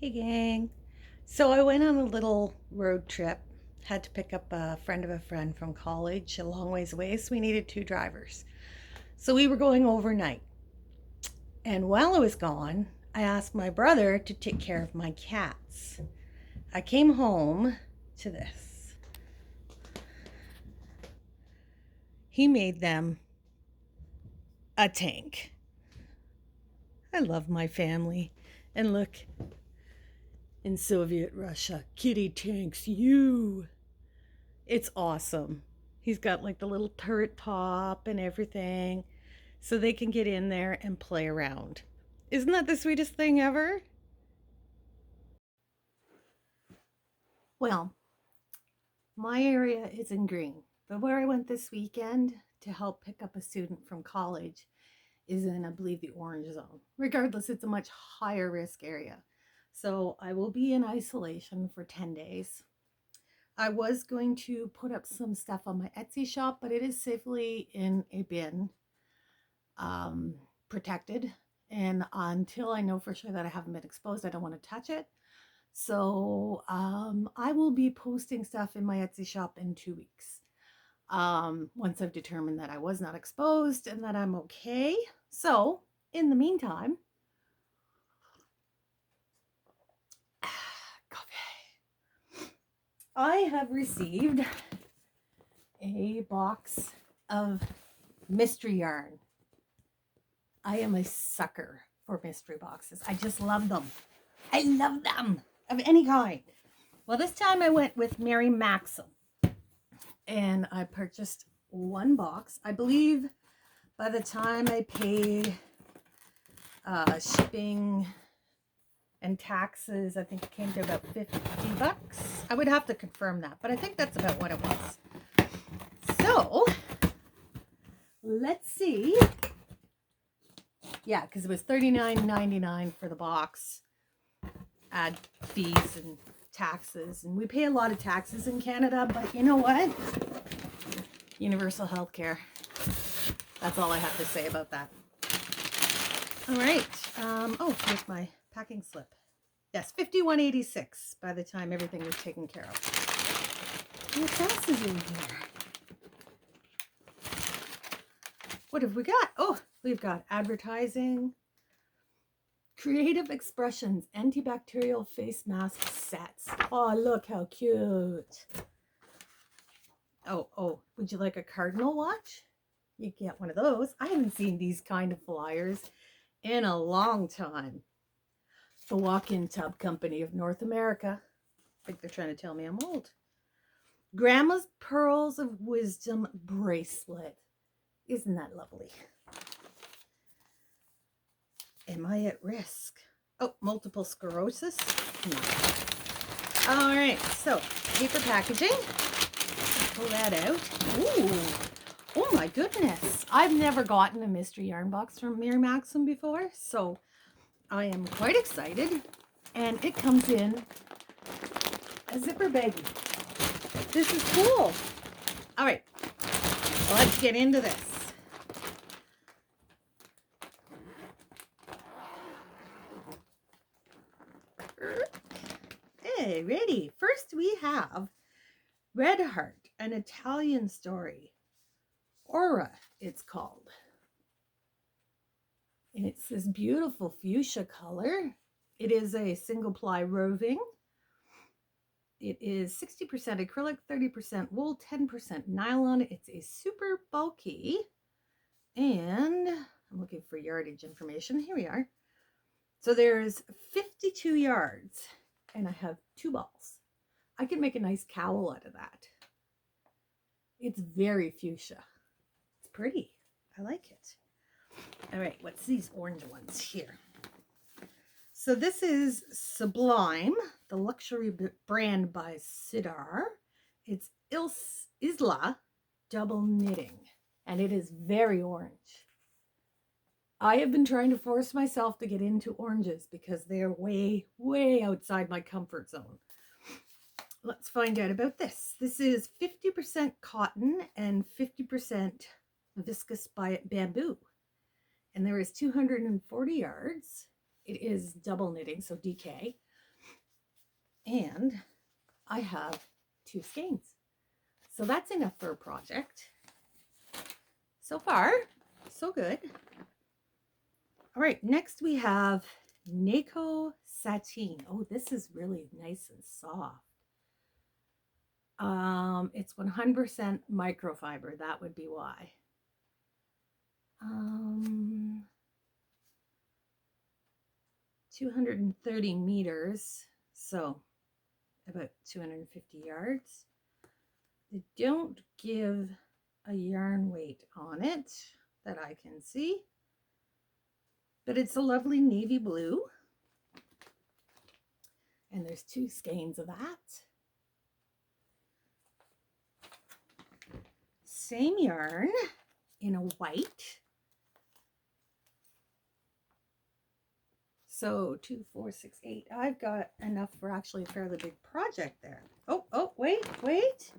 Hey gang. So I went on a little road trip. Had to pick up a friend of a friend from college a long ways away, so we needed two drivers. So we were going overnight. And while I was gone, I asked my brother to take care of my cats. I came home to this. He made them a tank. I love my family. And look, in Soviet Russia, kitty tanks you. It's awesome. He's got like the little turret top and everything so they can get in there and play around. Isn't that the sweetest thing ever? Well, my area is in green, but where I went this weekend to help pick up a student from college is in, I believe, the orange zone. Regardless, it's a much higher risk area. So I will be in isolation for 10 days. I was going to put up some stuff on my Etsy shop, but it is safely in a bin, um, protected. And until I know for sure that I haven't been exposed, I don't want to touch it. So I will be posting stuff in my Etsy shop in 2 weeks. Once I've determined that I was not exposed and that I'm okay. So in the meantime, coffee. I have received a box of mystery yarn. I am a sucker for mystery boxes. I just love them. I love them of any kind. Well, this time I went with Mary Maxim and I purchased one box. I believe by the time I paid shipping and taxes, I think it came to about 50 bucks. I would have to confirm that, but I think that's about what it was. So let's see. Yeah, because it was $39.99 for the box. Add fees and taxes. And we pay a lot of taxes in Canada, but you know what? Universal health care. That's all I have to say about that. All right. Oh, here's my packing slip. Yes, $51.86 by the time everything was taken care of. What else is in here? What have we got? Oh, we've got advertising, creative expressions, antibacterial face mask sets. Oh, look how cute. Oh, would you like a cardinal watch? You get one of those. I haven't seen these kind of flyers in a long time. The Walk-In Tub Company of North America. I think they're trying to tell me I'm old. Grandma's Pearls of Wisdom bracelet. Isn't that lovely? Am I at risk? Oh, multiple sclerosis? No. All right, so paper packaging. Pull that out. Ooh, oh my goodness. I've never gotten a mystery yarn box from Mary Maxim before, so I am quite excited. And it comes in a zipper baggie. This is cool. All right, let's get into this. Hey, ready. First we have Red Heart, an Italian story. Aura, it's called. And it's this beautiful fuchsia color. It is a single ply roving. It is 60% acrylic, 30% wool, 10% nylon. It's a super bulky. And I'm looking for yardage information. Here we are. So there's 52 yards and I have 2 balls. I can make a nice cowl out of that. It's very fuchsia. It's pretty. I like it. All right, what's these orange ones here? So this is Sublime, the luxury brand by Sidar. It's Isla double knitting, and it is very orange. I have been trying to force myself to get into oranges because they're way, way outside my comfort zone. Let's find out about this. This is 50% cotton and 50% viscose bamboo. And there is 240 yards. It is double knitting, so DK. And I have 2 skeins. So that's enough for a project. So far, so good. All right, next we have Nako Sateen. Oh, this is really nice and soft. It's 100% microfiber. That would be why. 230 meters, so about 250 yards. They don't give a yarn weight on it that I can see, but it's a lovely navy blue. And there's 2 skeins of that. Same yarn in a white. So 2, 4, 6, 8. I've got enough for actually a fairly big project there. Oh, wait.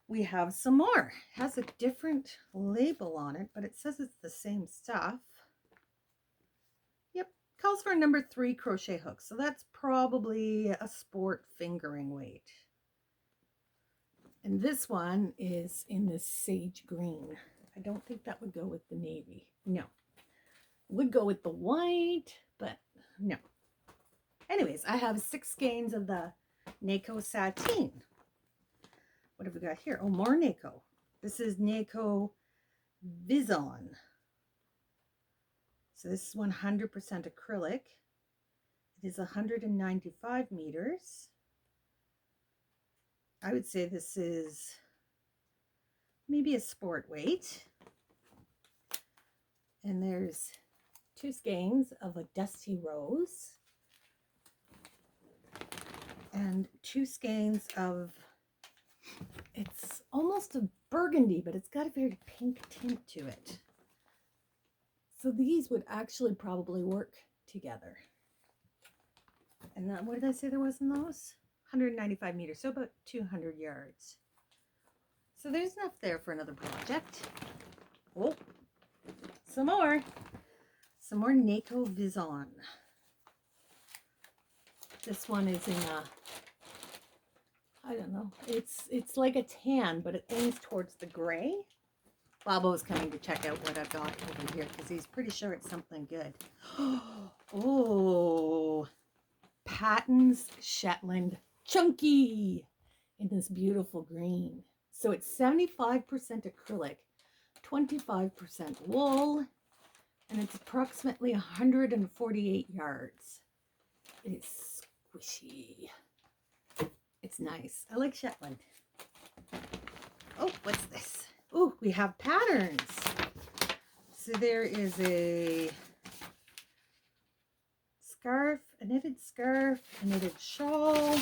We have some more. It has a different label on it, but it says it's the same stuff. Yep, calls for a number 3 crochet hook. So that's probably a sport fingering weight. And this one is in this sage green. I don't think that would go with the navy. No. Would go with the white, but no. Anyways, I have 6 skeins of the Nako Sateen. What have we got here? Oh, more Nako. This is Nako Vizon. So this is 100% acrylic. It is 195 meters. I would say this is maybe a sport weight. And there's 2 skeins of a dusty rose and 2 skeins of, it's almost a burgundy, but it's got a very pink tint to it. So these would actually probably work together. And then, what did I say there was in those? 195 meters, so about 200 yards. So there's enough there for another project. Oh, some more Nako Vizon. This one is in a, I don't know, it's like a tan, but it leans towards the gray. Bobo's coming to check out what I've got over here because he's pretty sure it's something good. Oh, Patton's Shetland Chunky in this beautiful green. So it's 75% acrylic, 25% wool, and it's approximately 148 yards. It is squishy. It's nice. I like Shetland. Oh, what's this? Oh, we have patterns. So there is a scarf, a knitted shawl,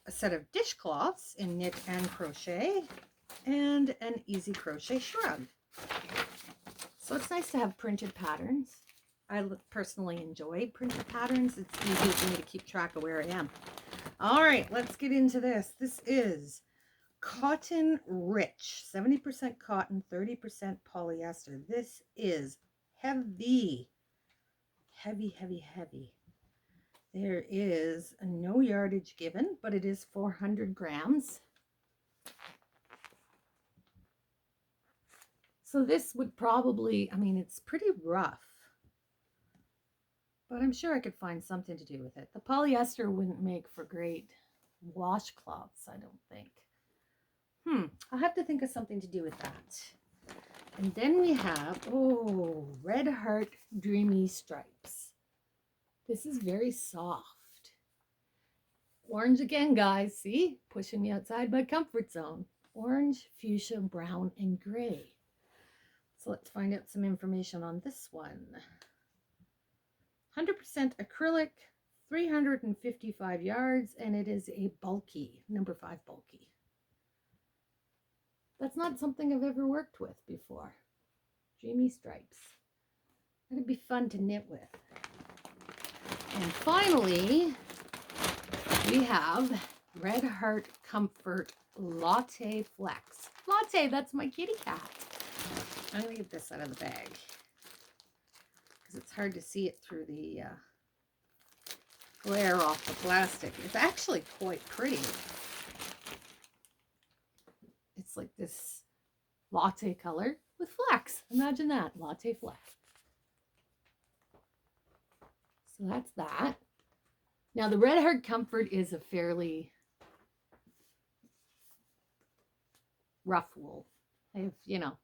a set of dishcloths in knit and crochet, and an easy crochet shrug. So it's nice to have printed patterns. I personally enjoy printed patterns. It's easy for me to keep track of where I am. All right, let's get into this. This is Cotton Rich, 70% cotton, 30% polyester. This is heavy. There is no yardage given, but it is 400 grams. So this would probably, I mean, it's pretty rough, but I'm sure I could find something to do with it. The polyester wouldn't make for great washcloths, I don't think. I'll have to think of something to do with that. And then we have, oh, Red Heart Dreamy Stripes. This is very soft. Orange again, guys. See? Pushing me outside my comfort zone. Orange, fuchsia, brown, and gray. So let's find out some information on this one. 100% acrylic, 355 yards, and it is a bulky, number 5 bulky. That's not something I've ever worked with before. Dreamy stripes. That'd be fun to knit with. And finally, we have Red Heart Comfort Latte Flex. Latte, that's my kitty cat. I'm going to get this out of the bag because it's hard to see it through the glare off the plastic. It's actually quite pretty. It's like this latte color with flax. Imagine that, latte flax. So that's that. Now the Red Heart Comfort is a fairly rough wool. I have, you know,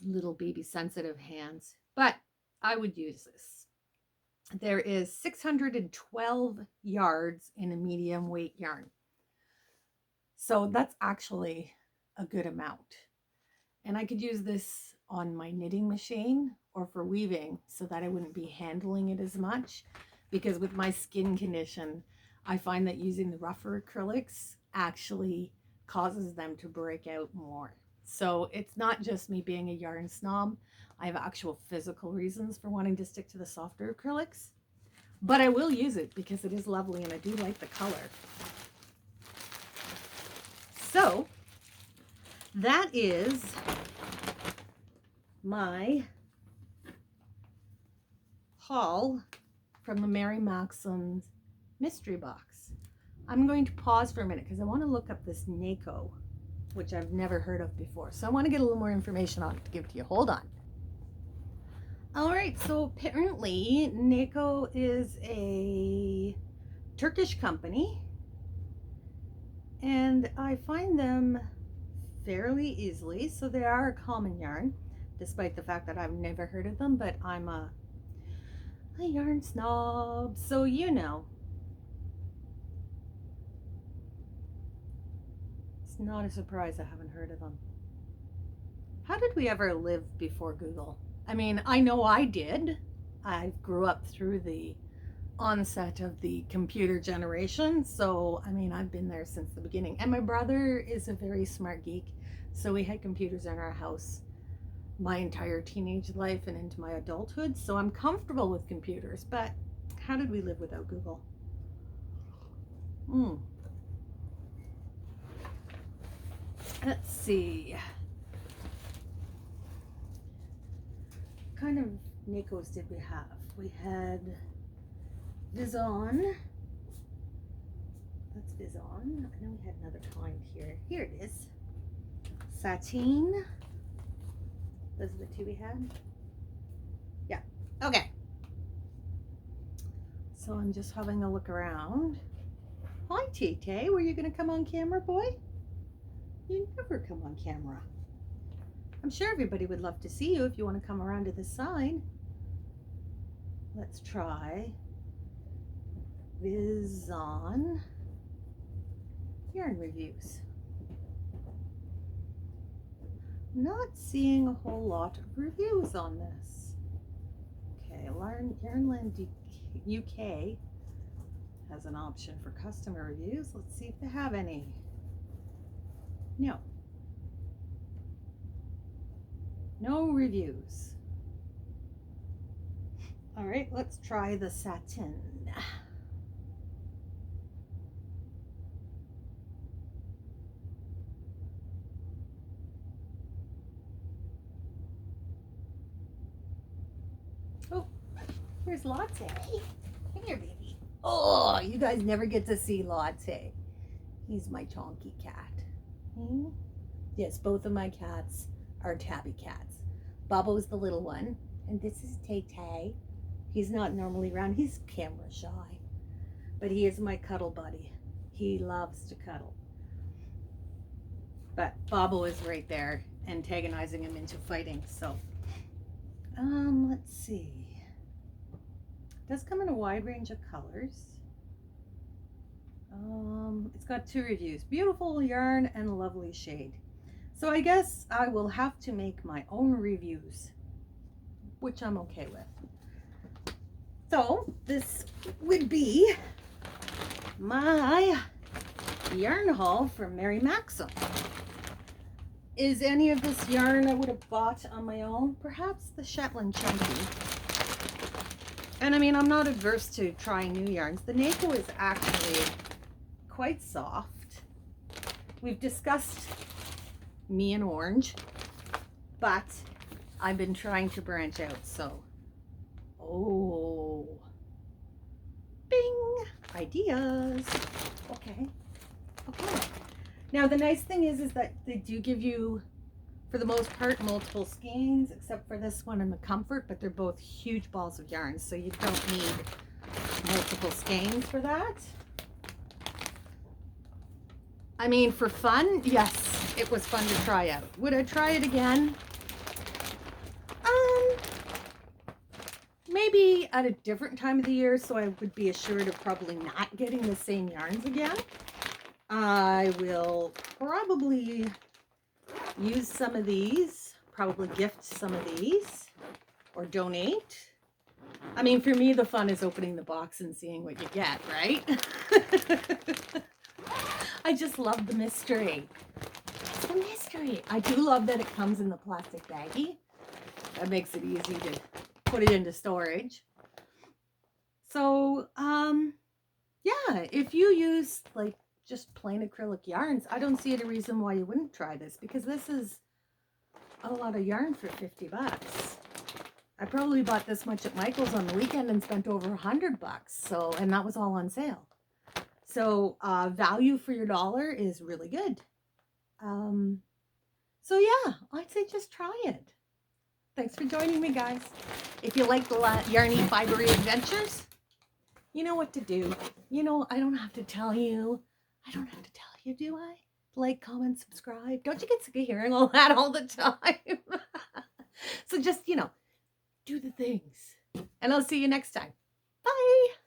little baby sensitive hands, but I would use this. There is 612 yards in a medium weight yarn. So that's actually a good amount. And I could use this on my knitting machine or for weaving so that I wouldn't be handling it as much, because with my skin condition, I find that using the rougher acrylics actually causes them to break out more. So it's not just me being a yarn snob. I have actual physical reasons for wanting to stick to the softer acrylics, but I will use it because it is lovely and I do like the color. So that is my haul from the Mary Maxim's mystery box. I'm going to pause for a minute because I want to look up this NACO, which I've never heard of before. So I want to get a little more information on it to give to you. Hold on. All right, so apparently NACO is a Turkish company, and I find them fairly easily. So they are a common yarn, despite the fact that I've never heard of them, but I'm a yarn snob, so you know. It's not a surprise I haven't heard of them. How did we ever live before Google? I mean, I know I did. I grew up through the onset of the computer generation, so I mean, I've been there since the beginning. And my brother is a very smart geek, so we had computers in our house my entire teenage life and into my adulthood, so I'm comfortable with computers. But how did we live without Google? Let's see. What kind of NACOs did we have? We had Vizon. That's Vizon. I know we had another kind here. Here it is. Sateen. Those are the two we had. Yeah. Okay. So I'm just having a look around. Hi, Tay. Were you going to come on camera, boy? You never come on camera. I'm sure everybody would love to see you if you want to come around to the side. Let's try Vizon yarn reviews. Not seeing a whole lot of reviews on this. Okay, Yarnland UK has an option for customer reviews. Let's see if they have any. No. No reviews. All right, let's try the satin. Oh, here's Latte. Come here, baby. Oh, you guys never get to see Latte. He's my chonky cat. Yes, both of my cats are tabby cats. Bobo's the little one, and this is Tay. He's not normally around. He's camera shy, but he is my cuddle buddy. He loves to cuddle. But Bobo is right there, antagonizing him into fighting. So, let's see. It does come in a wide range of colors. It's got 2 reviews. Beautiful yarn and lovely shade. So I guess I will have to make my own reviews, which I'm okay with. So this would be my yarn haul from Mary Maxim. Is any of this yarn I would have bought on my own? Perhaps the Shetland Chunky. And I mean, I'm not adverse to trying new yarns. The NACO is actually quite soft. We've discussed me and orange, but I've been trying to branch out. So, oh, ideas. Okay. Okay. Now the nice thing is that they do give you, for the most part, multiple skeins, except for this one and the Comfort, but they're both huge balls of yarn, so you don't need multiple skeins for that. I mean, for fun, yes, it was fun to try out. Would I try it again? Maybe at a different time of the year, so I would be assured of probably not getting the same yarns again. I will probably use some of these, probably gift some of these, or donate. I mean, for me, the fun is opening the box and seeing what you get, right? I just love the mystery. It's the mystery. I do love that it comes in the plastic baggie. That makes it easy to put it into storage. So, yeah, if you use like just plain acrylic yarns, I don't see any reason why you wouldn't try this, because this is a lot of yarn for 50 bucks. I probably bought this much at Michael's on the weekend and spent over $100. So, and that was all on sale. So, value for your dollar is really good. So yeah, I'd say just try it. Thanks for joining me, guys. If you like the yarny, fibery adventures, you know what to do. You know, I don't have to tell you. I don't have to tell you, do I? Like, comment, subscribe. Don't you get sick of hearing all that all the time? So just, you know, do the things. And I'll see you next time. Bye.